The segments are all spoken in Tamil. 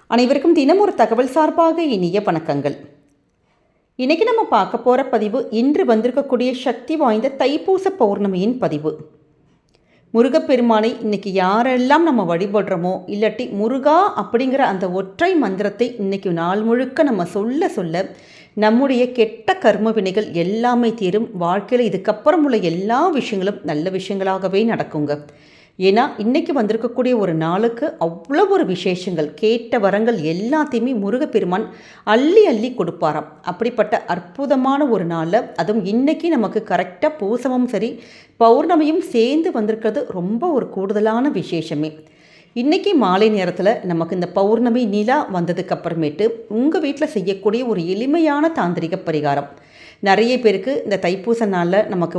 அனைவருக்கும் தினம் ஒரு தகவல் சார்பாக இனிய வணக்கங்கள். இன்றைக்கி நம்ம பார்க்க போகிற பதிவு இன்று வந்திருக்கக்கூடிய சக்தி வாய்ந்த தைப்பூச பௌர்ணமியின் பதிவு. முருகப்பெருமானை இன்றைக்கி யாரெல்லாம் நம்ம வழிபடுறோமோ, இல்லாட்டி முருகா அப்படிங்கிற அந்த ஒற்றை மந்திரத்தை இன்றைக்கி நாள் முழுக்க நம்ம சொல்ல நம்முடைய கெட்ட கர்ம வினைகள் எல்லாமே தீரும். வாழ்க்கையில் இதுக்கப்புறம் உள்ள எல்லா விஷயங்களும் நல்ல விஷயங்களாகவே நடக்குங்க. ஏன்னா இன்றைக்கி வந்திருக்கக்கூடிய ஒரு நாளுக்கு அவ்வளோ ஒரு விசேஷங்கள், கேட்ட வரங்கள் எல்லாத்தையுமே முருகப்பெருமான் அள்ளி அள்ளி கொடுப்பாராம். அப்படிப்பட்ட அற்புதமான ஒரு நாளில், அதுவும் இன்றைக்கி நமக்கு கரெக்டாக பூசமும் சரி பௌர்ணமியும் சேர்ந்து வந்திருக்கிறது ரொம்ப ஒரு கூடுதலான விசேஷமே. இன்றைக்கி மாலை நேரத்தில் நமக்கு இந்த பௌர்ணமி நிலா வந்ததுக்கு அப்புறமேட்டு உங்கள் வீட்டில் செய்யக்கூடிய ஒரு எளிமையான தாந்திரிக பரிகாரம். நிறைய பேருக்கு இந்த தைப்பூச நாளில் நமக்கு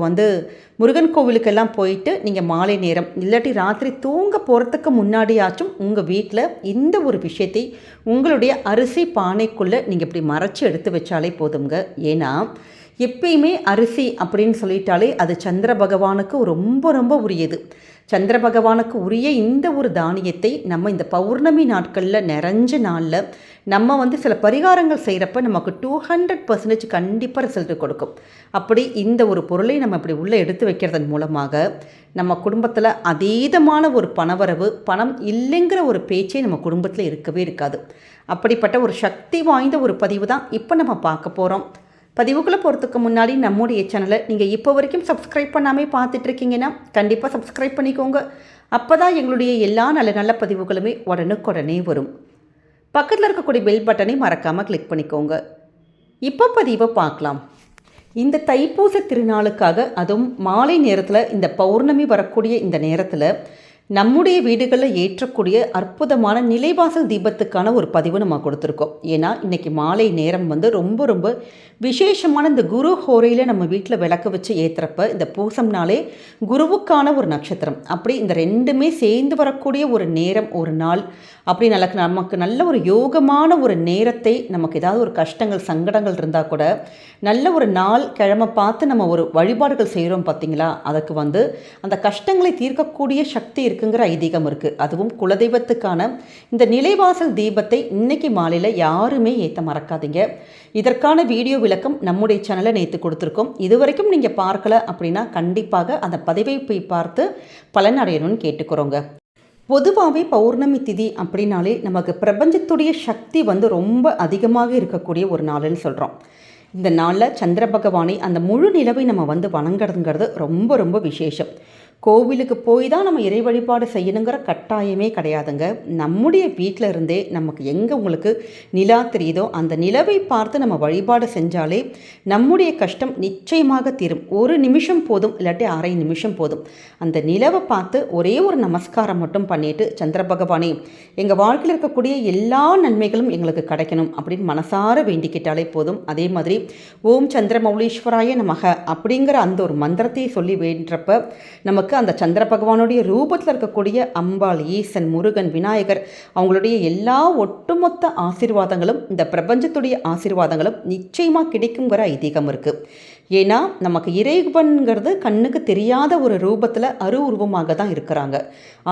முருகன் கோவிலுக்கெல்லாம் போயிட்டு நீங்கள் மாலை நேரம் இல்லாட்டி ராத்திரி தூங்க போகிறதுக்கு முன்னாடியாச்சும் உங்கள் வீட்டில் இந்த ஒரு விஷயத்தை உங்களுடைய அரிசி பானைக்குள்ளே நீங்கள் இப்படி மறைச்சி எடுத்து வச்சாலே போதுங்க. ஏன்னா எப்பயுமே அரிசி அப்படின்னு சொல்லிட்டாலே அது சந்திர பகவானுக்கு ரொம்ப ரொம்ப உரியது. சந்திர பகவானுக்கு உரிய இந்த ஒரு தானியத்தை நம்ம இந்த பௌர்ணமி நாட்களில் நிறைஞ்ச நாளில் நம்ம சில பரிகாரங்கள் செய்கிறப்ப நமக்கு 200% கண்டிப்பாக ரிசல்ட் கொடுக்கும். அப்படி இந்த ஒரு பொருளை நம்ம இப்படி உள்ளே எடுத்து வைக்கிறதன் மூலமாக நம்ம குடும்பத்தில் அதீதமான ஒரு பணவரவு, பணம் இல்லைங்கிற ஒரு பேச்சே நம்ம குடும்பத்தில் இருக்கவே இருக்காது. அப்படிப்பட்ட ஒரு சக்தி வாய்ந்த ஒரு பதிவு தான் இப்போ நம்ம பார்க்க போகிறோம். பதிவுக்குள்ளே போகிறதுக்கு முன்னாடி நம்முடைய சேனலை நீங்கள் இப்போ வரைக்கும் சப்ஸ்கிரைப் பண்ணாமல் பார்த்துட்ருக்கீங்கன்னா கண்டிப்பாக சப்ஸ்கிரைப் பண்ணிக்கோங்க. அப்போ தான் எங்களுடைய எல்லா நல்ல நல்ல பதிவுகளுமே உடனுக்குடனே வரும். பக்கத்தில் இருக்கக்கூடிய பெல் பட்டனை மறக்காமல் கிளிக் பண்ணிக்கோங்க. இப்போ பதிவை பார்க்கலாம். இந்த தைப்பூச திருநாளுக்காக, அதுவும் மாலை நேரத்தில் இந்த பௌர்ணமி வரக்கூடிய இந்த நேரத்தில் நம்முடைய வீடுகளில் ஏற்றக்கூடிய அற்புதமான நிலைவாசல் தீபத்துக்கான ஒரு பதிவு நம்ம கொடுத்துருக்கோம். ஏன்னா இன்றைக்கி மாலை நேரம் ரொம்ப ரொம்ப விசேஷமான இந்த குரு ஹோரையில் நம்ம வீட்டில் விளக்க வச்சு ஏற்றுறப்ப இந்த பூசம்னாலே குருவுக்கான ஒரு நட்சத்திரம். அப்படி இந்த ரெண்டுமே சேர்ந்து வரக்கூடிய ஒரு நேரம், ஒரு நாள். அப்படி நமக்கு நல்ல ஒரு யோகமான ஒரு நேரத்தை, நமக்கு ஏதாவது ஒரு கஷ்டங்கள் சங்கடங்கள் இருந்தால் கூட நல்ல ஒரு நாள் கிழமை பார்த்து நம்ம ஒரு வழிபாடுகள் செய்கிறோம் பார்த்திங்களா, அதுக்கு அந்த கஷ்டங்களை தீர்க்கக்கூடிய சக்தி இருக்குங்கிற ஐதீகம் இருக்குது. அதுவும் குலதெய்வத்துக்கான இந்த நிலைவாசல் தீபத்தை இன்றைக்கி மாலையில் யாருமே ஏற்ற மறக்காதீங்க. இதற்கான வீடியோ விளக்கம் நம்முடைய சேனலை நேற்று கொடுத்துருக்கோம். இதுவரைக்கும் நீங்கள் பார்க்கல அப்படின்னா கண்டிப்பாக அந்த பதிவை போய் பார்த்து பலன் அடையணும்னு கேட்டுக்கிறோங்க. பொதுவாகவே பௌர்ணமி திதி அப்படின்னாலே நமக்கு பிரபஞ்சத்துடைய சக்தி ரொம்ப அதிகமாக இருக்கக்கூடிய ஒரு நாளுன்னு சொல்கிறோம். இந்த நாளில் சந்திர பகவானை, அந்த முழு நிலவை நம்ம வணங்குறதுங்கிறது ரொம்ப ரொம்ப விசேஷம். கோவிலுக்கு போய் தான் நம்ம இறை வழிபாடு செய்யணுங்கிற கட்டாயமே கிடையாதுங்க. நம்முடைய வீட்டில் இருந்தே நமக்கு எங்கே உங்களுக்கு நிலா தெரியுதோ அந்த நிலவை பார்த்து நம்ம வழிபாடு செஞ்சாலே நம்முடைய கஷ்டம் நிச்சயமாக தீரும். ஒரு நிமிஷம் போதும், இல்லாட்டி அரை நிமிஷம் போதும். அந்த நிலவை பார்த்து ஒரே ஒரு நமஸ்காரம் மட்டும் பண்ணிட்டு, சந்திர பகவானே எங்கள் வாழ்க்கையில் இருக்கக்கூடிய எல்லா நன்மைகளும் எங்களுக்கு கிடைக்கணும் அப்படின்னு மனசார வேண்டிக்கிட்டாலே போதும். அதே மாதிரி ஓம் சந்திர மௌலீஸ்வராய நமக அப்படிங்கிற அந்த ஒரு மந்திரத்தை சொல்லி வேண்டப்ப நமக்கு அந்த சந்திர பகவானுடைய ரூபத்தில் இருக்கக்கூடிய அம்பாள், ஈசன், முருகன், விநாயகர் அவங்களுடைய எல்லா ஒட்டுமொத்த ஆசீர்வாதங்களும், இந்த பிரபஞ்சத்துடைய ஆசீர்வாதங்களும் நிச்சயமாக கிடைக்குங்கிற ஐதீகம் இருக்குது. ஏன்னா நமக்கு இறைவன்கிறது கண்ணுக்கு தெரியாத ஒரு ரூபத்தில் உருவமாக தான் இருக்கிறாங்க.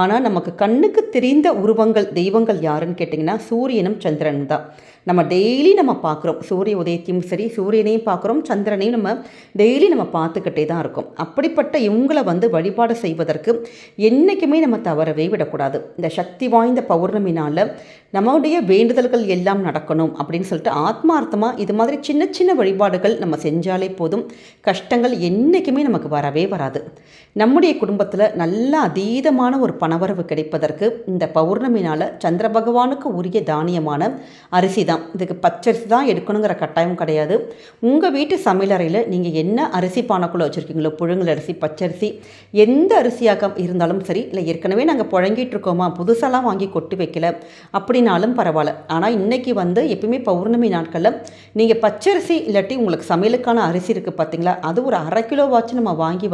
ஆனால் நமக்கு கண்ணுக்கு தெரிந்த உருவங்கள், தெய்வங்கள் யாருன்னு கேட்டிங்கன்னா சூரியனும் சந்திரனும் தான். நம்ம டெய்லி நம்ம பார்க்குறோம், சூரிய உதயத்தையும் சரி சூரியனையும் பார்க்குறோம், சந்திரனையும் நம்ம டெய்லி நம்ம பார்த்துக்கிட்டே தான் இருக்கோம். அப்படிப்பட்ட இவங்களை வழிபாடு செய்வதற்கு என்றைக்குமே நம்ம தவறவே விடக்கூடாது. இந்த சக்தி வாய்ந்த பௌர்ணமி நாளில் நம்மளுடைய வேண்டுதல்கள் எல்லாம் நடக்கணும் அப்படின்னு சொல்லிட்டு ஆத்மார்த்தமாக இது மாதிரி சின்ன சின்ன வழிபாடுகள் நம்ம செஞ்சாலே போதும். கஷ்டங்கள் என்றைக்குமே நமக்கு வரவே வராது. நம்முடைய குடும்பத்தில் நல்ல அதீதமான ஒரு பணவரவு கிடைப்பதற்கு இந்த பௌர்ணமி நாளில் சந்திர பகவானுக்கு உரிய தானியமான அரிசி தான். இதுக்கு பச்சரிசி தான் எடுக்கணுங்கிற கட்டாயம் கிடையாது. உங்கள் வீட்டு சமையலறையில் நீங்கள் என்ன அரிசி பானைக்குள்ளே வச்சுருக்கீங்களோ, புழுங்கல் அரிசி, பச்சரிசி, எந்த அரிசியாக இருந்தாலும் சரி, இல்லை ஏற்கனவே நாங்கள் புழங்கிட்டு இருக்கோமா, புதுசாலாம் வாங்கி கொட்டி வைக்கல அப்படின்னாலும் பரவாயில்ல. ஆனால் இன்றைக்கி எப்பயுமே பௌர்ணமி நாட்களில் நீங்கள் பச்சரிசி இல்லாட்டி உங்களுக்கு சமையலுக்கான அரிசி இருக்குது பார்த்தீங்களா, அது ஒரு 1/2 கிலோவாச்சும் நம்ம வாங்கி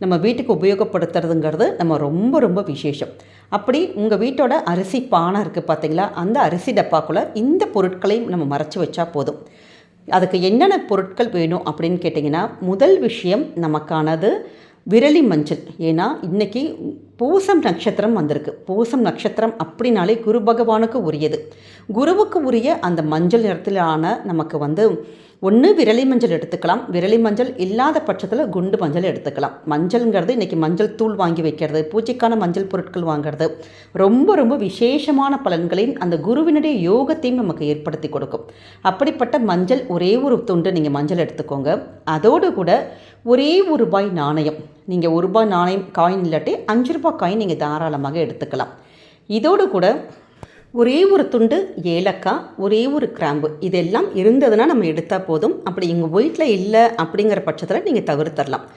நம்ம வீட்டுக்கு உபயோகப்படுத்துறதுங்கிறது நம்ம ரொம்ப ரொம்ப விசேஷம். அப்படி உங்கள் வீட்டோட அரிசி பானை இருக்குது பார்த்தீங்களா, அந்த அரிசி டப்பாக்குள்ளே இந்த பொருட்களையும் நம்ம மறைச்சி வச்சா போதும். அதுக்கு என்னென்ன பொருட்கள் வேணும் அப்படின்னு கேட்டிங்கன்னா, முதல் விஷயம் நமக்கானது விரலி மஞ்சள். ஏன்னா இன்றைக்கி பூசம் நட்சத்திரம் வந்திருக்கு. பூசம் நட்சத்திரம் அப்படின்னாலே குரு பகவானுக்கு உரியது. குருவுக்கு உரிய அந்த மஞ்சள் நிறத்திலான நமக்கு ஒன்று விரலி மஞ்சள் எடுத்துக்கலாம். விரலி மஞ்சள் இல்லாத பட்சத்தில் குண்டு மஞ்சள் எடுத்துக்கலாம். மஞ்சள்ங்கிறது இன்றைக்கி மஞ்சள் தூள் வாங்கி வைக்கிறது, பூஜைக்கான மஞ்சள் பொருட்கள் வாங்கிறது ரொம்ப ரொம்ப விசேஷமான பலன்களையும் அந்த குருவினுடைய யோகத்தையும் நமக்கு ஏற்படுத்தி கொடுக்கும். அப்படிப்பட்ட மஞ்சள் ஒரே ஒரு துண்டு நீங்கள் மஞ்சள் எடுத்துக்கோங்க. அதோடு கூட ஒரே ₹1 நாணயம், நீங்கள் ₹1 நாணயம் காயின் இல்லாட்டி ₹5 காயின் நீங்கள் தாராளமாக எடுத்துக்கலாம். இதோடு கூட ஒரே ஒரு துண்டு ஏலக்காய், ஒரே ஒரு கிராம்பு, இதெல்லாம் இருந்ததுன்னா நம்ம எடுத்தால் போதும். அப்படி எங்கள் வீட்டில் இல்லை அப்படிங்கிற பட்சத்தில் நீங்கள் தவிர்த்தரலாம்.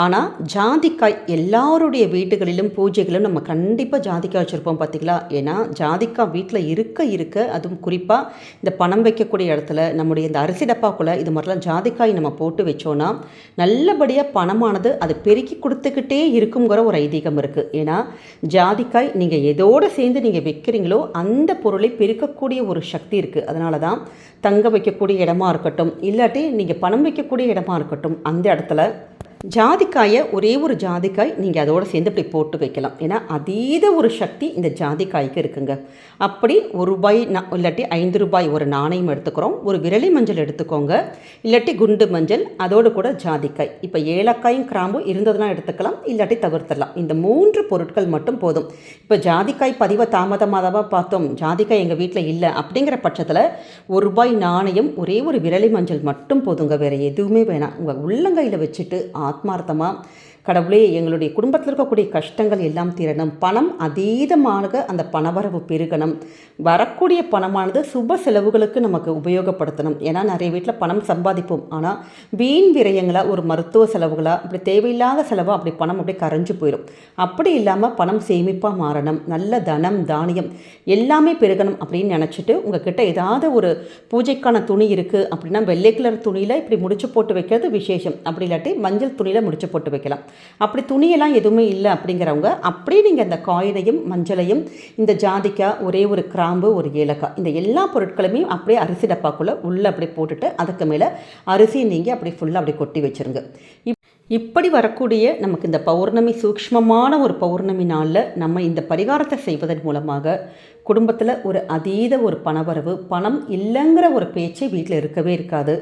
ஆனால் ஜாதிக்காய் எல்லாருடைய வீடுகளிலும் பூஜைகளிலும் நம்ம கண்டிப்பாக ஜாதிக்காய் வச்சுருப்போம் பார்த்திங்களா. ஏன்னா ஜாதிக்காய் வீட்டில் இருக்க அதுவும் குறிப்பாக இந்த பணம் வைக்கக்கூடிய இடத்துல நம்முடைய இந்த அரிசி டப்பாக்குள்ளே இது மாதிரிலாம் ஜாதிக்காய் நம்ம போட்டு வச்சோன்னா நல்லபடியாக பணமானது அது பெருக்கி கொடுத்துக்கிட்டே இருக்குங்கிற ஒரு ஐதீகம் இருக்குது. ஏன்னா ஜாதிக்காய் நீங்கள் எதோடு சேர்ந்து நீங்கள் வைக்கிறீங்களோ அந்த பொருளை பெருக்கக்கூடிய ஒரு சக்தி இருக்குது. அதனால தான் தங்க வைக்கக்கூடிய இடமா இருக்கட்டும், இல்லாட்டி நீங்கள் பணம் வைக்கக்கூடிய இடமா இருக்கட்டும், அந்த இடத்துல ஜாதிக்காயை ஒரே ஒரு ஜாதிக்காய் நீங்கள் அதோடு சேர்ந்து இப்படி போட்டு வைக்கலாம். ஏன்னா அதீத ஒரு சக்தி இந்த ஜாதிக்காய்க்கு இருக்குங்க. அப்படி ₹1 இல்லாட்டி ₹5 ஒரு நாணயம் எடுத்துக்கிறோம். ஒரு விரலி மஞ்சள் எடுத்துக்கோங்க, இல்லாட்டி குண்டு மஞ்சள், அதோடு கூட ஜாதிக்காய். இப்போ ஏலக்காயும் கிராம்பும் இருந்ததுன்னா எடுத்துக்கலாம், இல்லாட்டி தவிர்த்துடலாம். இந்த 3 பொருட்கள் மட்டும் போதும். இப்போ ஜாதிக்காய் பதிவை தாமதமாக பார்த்தோம், ஜாதிக்காய் எங்கள் வீட்டில் இல்லை அப்படிங்கிற பட்சத்தில் ₹1 நாணயம், ஒரே ஒரு விரலி மஞ்சள் மட்டும் போதுங்க. வேறு எதுவுமே வேணாம். உங்கள் உள்ளங்கையில் வச்சுட்டு ஆத்மார்த்தமாக கடவுளே எங்களுடைய குடும்பத்தில் இருக்கக்கூடிய கஷ்டங்கள் எல்லாம் தீரணும், பணம் அதீதமாக அந்த பணவரவு பெருகணும், வரக்கூடிய பணமானது சுப செலவுகளுக்கு நமக்கு உபயோகப்படுத்தணும். ஏன்னா நிறைய வீட்டில் பணம் சம்பாதிப்போம், ஆனால் வீண் விரயங்களாக ஒரு மருத்துவ செலவுகளாக அப்படி தேவையில்லாத செலவாக அப்படி பணம் அப்படியே கரைஞ்சு போயிடும். அப்படி இல்லாமல் பணம் சேமிப்பாக மாறணும், நல்ல தனம் தானியம் எல்லாமே பெருகணும் அப்படின்னு நினச்சிட்டு உங்ககிட்ட ஏதாவது ஒரு பூஜைக்கான துணி இருக்குது அப்படின்னா வெள்ளை கலர் துணியில் இப்படி முடிச்சு போட்டு வைக்கிறது விசேஷம். அப்படி இல்லாட்டி மஞ்சள் துணியில் முடிச்சு போட்டு வைக்கலாம். அப்படி துணியெல்லாம் எதுவுமே இல்லை அப்படிங்கிறவங்க அப்படியே நீங்கள் அந்த காயினையும் மஞ்சளையும் இந்த ஜாதிக்காய், ஒரே ஒரு கிராம்பு, ஒரு ஏலக்காய், இந்த எல்லா பொருட்களுமே அப்படியே அரிசி டப்பாக்குள்ளே உள்ளே அப்படி போட்டுட்டு அதுக்கு மேலே அரிசியை நீங்கள் அப்படி ஃபுல்லாக அப்படி கொட்டி வச்சுருங்க. இப்படி வரக்கூடிய நமக்கு இந்த பௌர்ணமி சூக்ஷ்மமான ஒரு பௌர்ணமி நாளில் நம்ம இந்த பரிகாரத்தை செய்வதன் மூலமாக குடும்பத்தில் ஒரு அதீத ஒரு பணவரவு, பணம் இல்லைங்கிற ஒரு பேச்சே வீட்டில் இருக்கவே இருக்காது.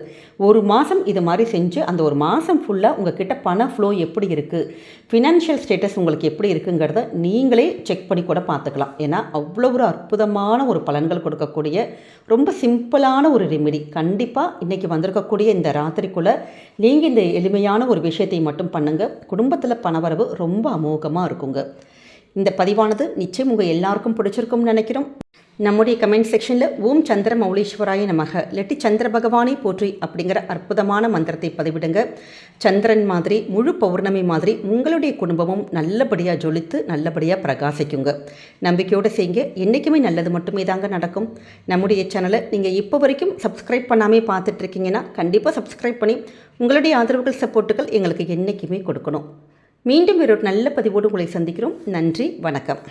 ஒரு மாதம் இது மாதிரி செஞ்சு அந்த ஒரு மாதம் ஃபுல்லாக உங்கள் கிட்ட பண ஃப்ளோ எப்படி இருக்குது, ஃபினான்ஷியல் ஸ்டேட்டஸ் உங்களுக்கு எப்படி இருக்குங்கிறத நீங்களே செக் பண்ணி கூட பார்த்துக்கலாம். ஏன்னா அவ்வளோ ஒரு அற்புதமான ஒரு பலன்கள் கொடுக்கக்கூடிய ரொம்ப சிம்பிளான ஒரு ரெமெடி. கண்டிப்பாக இன்றைக்கி வந்திருக்கக்கூடிய இந்த ராத்திரிக்குள்ளே நீங்கள் இந்த எளிமையான ஒரு விஷயத்தை மட்டும் பண்ணுங்கள். குடும்பத்தில் பணவரவு ரொம்ப அமோகமாக இருக்குங்க. இந்த பதிவானது நிச்சயம் உங்கள் எல்லாருக்கும் பிடிச்சிருக்கும்னு நினைக்கிறோம். நம்முடைய கமெண்ட் செக்ஷனில் ஓம் சந்திர மௌலீஸ்வராய நமக இல்லாட்டி சந்திர பகவானை போற்றி அப்படிங்கிற அற்புதமான மந்திரத்தை பதிவிடுங்க. சந்திரன் மாதிரி முழு பௌர்ணமி மாதிரி உங்களுடைய குடும்பமும் நல்லபடியாக ஜொலித்து நல்லபடியாக பிரகாசிக்குங்க. நம்பிக்கையோடு செய்யுங்க. என்றைக்குமே நல்லது மட்டுமே தாங்க நடக்கும். நம்முடைய சேனலை நீங்கள் இப்போ வரைக்கும் சப்ஸ்கிரைப் பண்ணாமல் பார்த்துட்ருக்கீங்கன்னா கண்டிப்பாக சப்ஸ்கிரைப் பண்ணி உங்களுடைய ஆதரவுகள் சப்போர்ட்டுகள் எங்களுக்கு என்றைக்குமே கொடுக்கணும். மீண்டும் ஒரு நல்ல பதிவோடு உங்களை சந்திக்கிறோம். நன்றி, வணக்கம்.